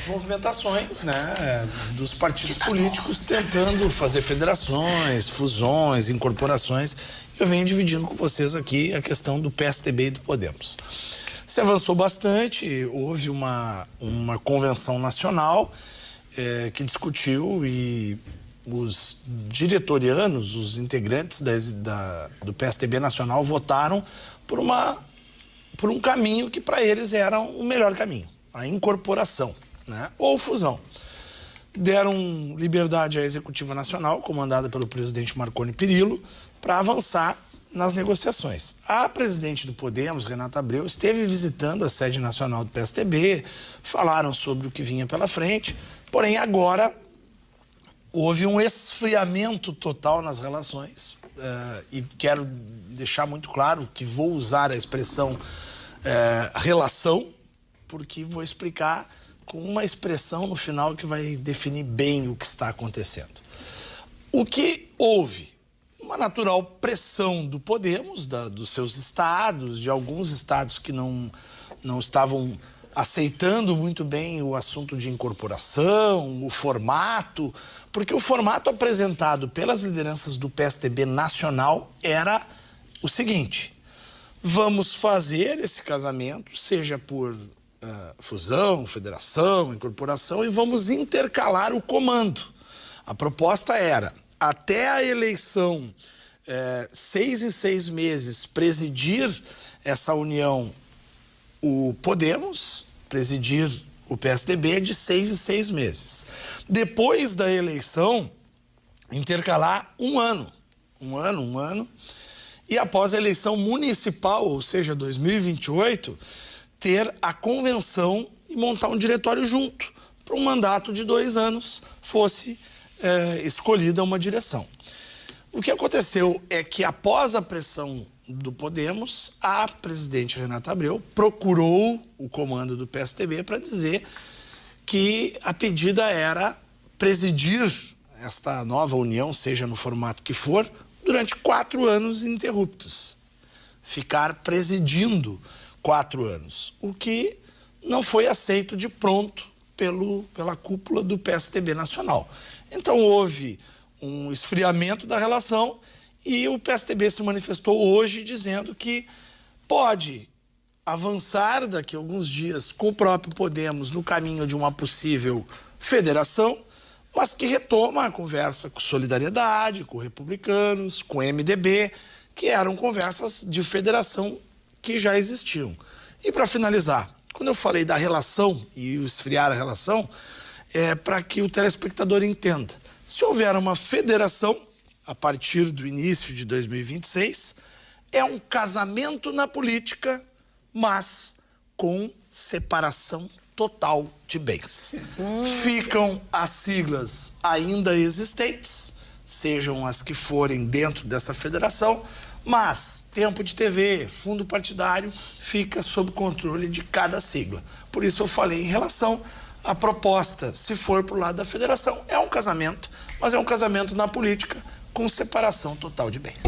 as movimentações, né, dos partidos políticos tentando fazer federações, fusões, incorporações. Eu venho dividindo com vocês aqui a questão do PSDB e do Podemos. Se avançou bastante, houve uma convenção nacional que discutiu e os diretorianos, os integrantes do PSDB nacional votaram por um caminho que para eles era o melhor caminho, a incorporação, né, ou fusão. Deram liberdade à Executiva Nacional, comandada pelo presidente Marconi Perillo, para avançar nas negociações. A presidente do Podemos, Renata Abreu, esteve visitando a sede nacional do PSDB, falaram sobre o que vinha pela frente, porém agora houve um esfriamento total nas relações e quero deixar muito claro que vou usar a expressão relação, porque vou explicar com uma expressão no final que vai definir bem o que está acontecendo. O que houve? Uma natural pressão do Podemos, dos seus estados, de alguns estados que não estavam aceitando muito bem o assunto de incorporação, o formato, porque o formato apresentado pelas lideranças do PSDB nacional era o seguinte: vamos fazer esse casamento, seja por fusão, federação, incorporação, e vamos intercalar o comando. A proposta era, até a eleição, 6 em 6 meses, presidir essa união o Podemos, presidir o PSDB de 6 em 6 meses. Depois da eleição, intercalar um ano, e após a eleição municipal, ou seja, 2028, ter a convenção e montar um diretório junto, para um mandato de 2 anos fosse escolhida uma direção. O que aconteceu é que, após a pressão do Podemos, a presidente Renata Abreu procurou o comando do PSDB para dizer que a pedida era presidir esta nova união, seja no formato que for, durante 4 anos ininterruptos. Ficar presidindo 4 anos, o que não foi aceito de pronto pela cúpula do PSDB nacional. Então houve um esfriamento da relação e o PSDB se manifestou hoje dizendo que pode avançar daqui a alguns dias com o próprio Podemos no caminho de uma possível federação, mas que retoma a conversa com Solidariedade, com Republicanos, com MDB, que eram conversas de federação que já existiam. E para finalizar, quando eu falei da relação e o esfriar a relação, é para que o telespectador entenda. Se houver uma federação, a partir do início de 2026, é um casamento na política, mas com separação total de bens. Ficam as siglas ainda existentes, sejam as que forem dentro dessa federação, mas tempo de TV, fundo partidário, fica sob controle de cada sigla. Por isso eu falei em relação à proposta, se for para o lado da federação, é um casamento, mas é um casamento na política com separação total de bens.